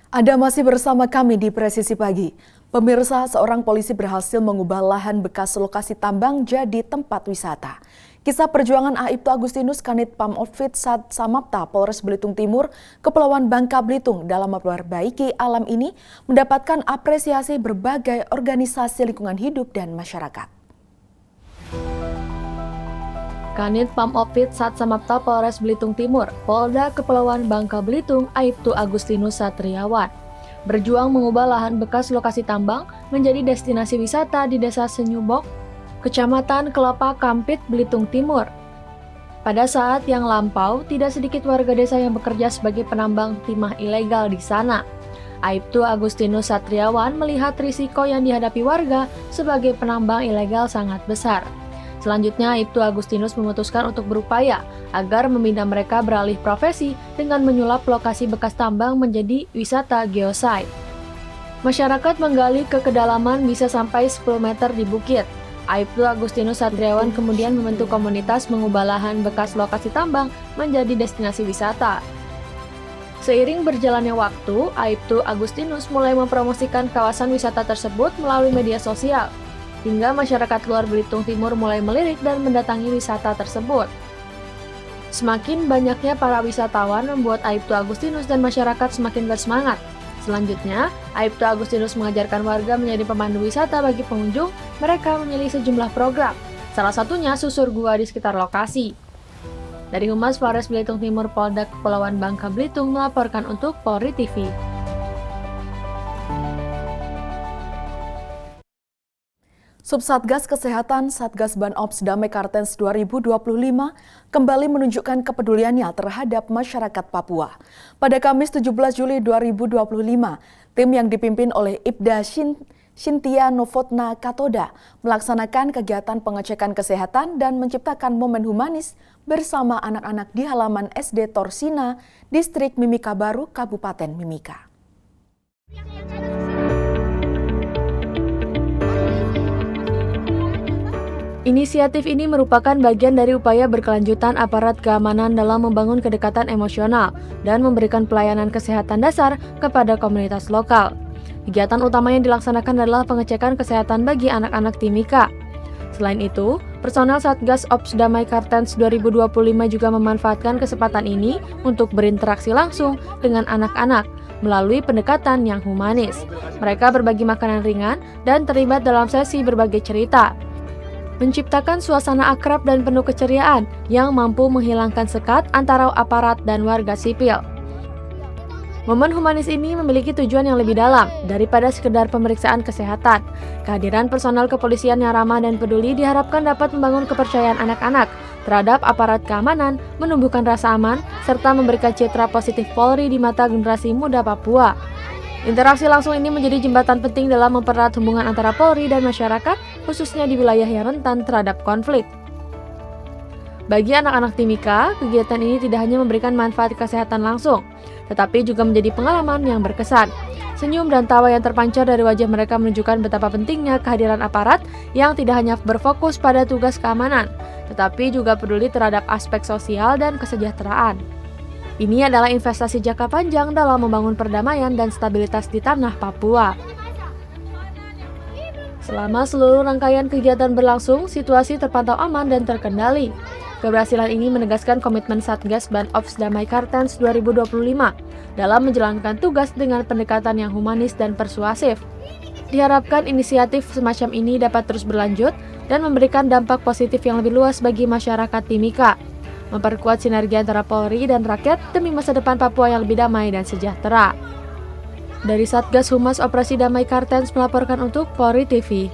Anda masih bersama kami di Presisi Pagi. Pemirsa, seorang polisi berhasil mengubah lahan bekas lokasi tambang jadi tempat wisata. Kisah perjuangan Aibtu Agustinus Kanit Pamotfit Sat Samapta Polres Belitung Timur, Kepulauan Bangka Belitung dalam memperbaiki alam ini mendapatkan apresiasi berbagai organisasi lingkungan hidup dan masyarakat. Kanit Pamotfit Sat Samapta Polres Belitung Timur, Polda Kepulauan Bangka Belitung, Aibtu Agustinus Satriawan, berjuang mengubah lahan bekas lokasi tambang menjadi destinasi wisata di Desa Senyubok, Kecamatan Kelapa Kampit, Belitung Timur. Pada saat yang lampau, tidak sedikit warga desa yang bekerja sebagai penambang timah ilegal di sana. Aibtu Agustinus Satriawan melihat risiko yang dihadapi warga sebagai penambang ilegal sangat besar. Selanjutnya, Aibtu Agustinus memutuskan untuk berupaya agar membina mereka beralih profesi dengan menyulap lokasi bekas tambang menjadi wisata geosite. Masyarakat menggali ke kedalaman bisa sampai 10 meter di bukit. Aibtu Agustinus Satriawan kemudian membentuk komunitas mengubah lahan bekas lokasi tambang menjadi destinasi wisata. Seiring berjalannya waktu, Aibtu Agustinus mulai mempromosikan kawasan wisata tersebut melalui media sosial, hingga masyarakat luar Belitung Timur mulai melirik dan mendatangi wisata tersebut. Semakin banyaknya para wisatawan membuat Aibtu Agustinus dan masyarakat semakin bersemangat. Selanjutnya, Aibtu Agustinus mengajarkan warga menjadi pemandu wisata bagi pengunjung. Mereka memilih sejumlah program, salah satunya susur gua di sekitar lokasi. Dari Humas Polres Belitung Timur Polda Kepulauan Bangka Belitung melaporkan untuk Polri TV. Subsatgas Kesehatan Satgas Banops Damai Kartens 2025 kembali menunjukkan kepeduliannya terhadap masyarakat Papua. Pada Kamis 17 Juli 2025, tim yang dipimpin oleh Ibda Shintia Novotna Katoda melaksanakan kegiatan pengecekan kesehatan dan menciptakan momen humanis bersama anak-anak di halaman SD Torsina, Distrik Mimika Baru, Kabupaten Mimika. Inisiatif ini merupakan bagian dari upaya berkelanjutan aparat keamanan dalam membangun kedekatan emosional dan memberikan pelayanan kesehatan dasar kepada komunitas lokal. Kegiatan utama yang dilaksanakan adalah pengecekan kesehatan bagi anak-anak Timika. Selain itu, personel Satgas Ops Damai Kartens 2025 juga memanfaatkan kesempatan ini untuk berinteraksi langsung dengan anak-anak melalui pendekatan yang humanis. Mereka berbagi makanan ringan dan terlibat dalam sesi berbagai cerita, menciptakan suasana akrab dan penuh keceriaan yang mampu menghilangkan sekat antara aparat dan warga sipil. Momen humanis ini memiliki tujuan yang lebih dalam daripada sekedar pemeriksaan kesehatan. Kehadiran personel kepolisian yang ramah dan peduli diharapkan dapat membangun kepercayaan anak-anak terhadap aparat keamanan, menumbuhkan rasa aman, serta memberikan citra positif Polri di mata generasi muda Papua. Interaksi langsung ini menjadi jembatan penting dalam mempererat hubungan antara Polri dan masyarakat, khususnya di wilayah yang rentan terhadap konflik. Bagi anak-anak Timika, kegiatan ini tidak hanya memberikan manfaat kesehatan langsung, tetapi juga menjadi pengalaman yang berkesan. Senyum dan tawa yang terpancar dari wajah mereka menunjukkan betapa pentingnya kehadiran aparat yang tidak hanya berfokus pada tugas keamanan, tetapi juga peduli terhadap aspek sosial dan kesejahteraan. Ini adalah investasi jangka panjang dalam membangun perdamaian dan stabilitas di tanah Papua. Selama seluruh rangkaian kegiatan berlangsung, situasi terpantau aman dan terkendali. Keberhasilan ini menegaskan komitmen Satgas Banops Damai Kartens 2025 dalam menjalankan tugas dengan pendekatan yang humanis dan persuasif. Diharapkan inisiatif semacam ini dapat terus berlanjut dan memberikan dampak positif yang lebih luas bagi masyarakat Timika, memperkuat sinergi antara Polri dan rakyat demi masa depan Papua yang lebih damai dan sejahtera. Dari Satgas Humas Operasi Damai Kartens melaporkan untuk Polri TV.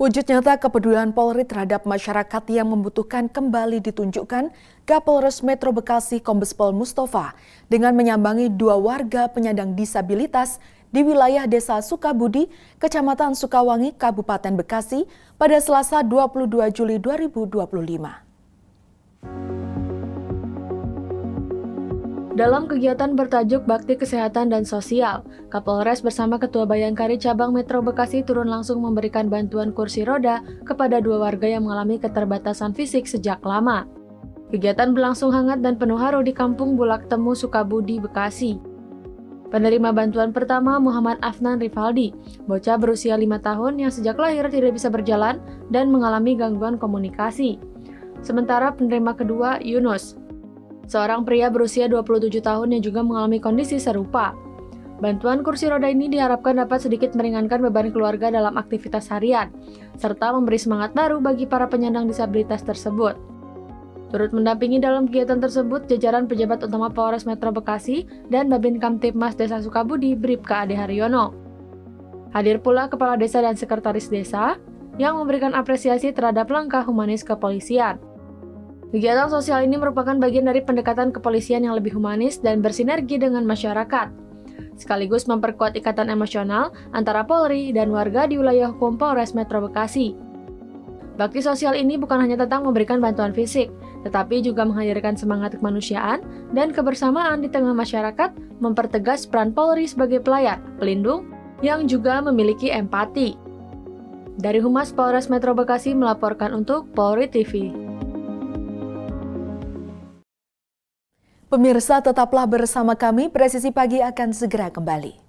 Wujud nyata kepedulian Polri terhadap masyarakat yang membutuhkan kembali ditunjukkan Kapolres Metro Bekasi Kombes Pol Mustafa dengan menyambangi 2 warga penyandang disabilitas di wilayah Desa Sukabudi, Kecamatan Sukawangi, Kabupaten Bekasi pada Selasa 22 Juli 2025. Dalam kegiatan bertajuk Bakti Kesehatan dan Sosial, Kapolres bersama Ketua Bayangkari Cabang Metro Bekasi turun langsung memberikan bantuan kursi roda kepada 2 warga yang mengalami keterbatasan fisik sejak lama. Kegiatan berlangsung hangat dan penuh haru di Kampung Bulak Temu, Sukabudi, Bekasi. Penerima bantuan pertama Muhammad Afnan Rivaldi, bocah berusia 5 tahun yang sejak lahir tidak bisa berjalan dan mengalami gangguan komunikasi. Sementara penerima kedua Yunus, seorang pria berusia 27 tahun yang juga mengalami kondisi serupa. Bantuan kursi roda ini diharapkan dapat sedikit meringankan beban keluarga dalam aktivitas harian, serta memberi semangat baru bagi para penyandang disabilitas tersebut. Turut mendampingi dalam kegiatan tersebut jajaran pejabat utama Polres Metro Bekasi dan Babin Kamtibmas Desa Sukabudi Bribka Ade Haryono. Hadir pula Kepala Desa dan Sekretaris Desa yang memberikan apresiasi terhadap langkah humanis kepolisian. Kegiatan sosial ini merupakan bagian dari pendekatan kepolisian yang lebih humanis dan bersinergi dengan masyarakat, sekaligus memperkuat ikatan emosional antara Polri dan warga di wilayah hukum Polres Metro Bekasi. Bakti sosial ini bukan hanya tentang memberikan bantuan fisik, tetapi juga menghadirkan semangat kemanusiaan dan kebersamaan di tengah masyarakat, mempertegas peran Polri sebagai pelayan, pelindung, yang juga memiliki empati. Dari Humas Polres Metro Bekasi melaporkan untuk Polri TV. Pemirsa, tetaplah bersama kami, Presisi Pagi akan segera kembali.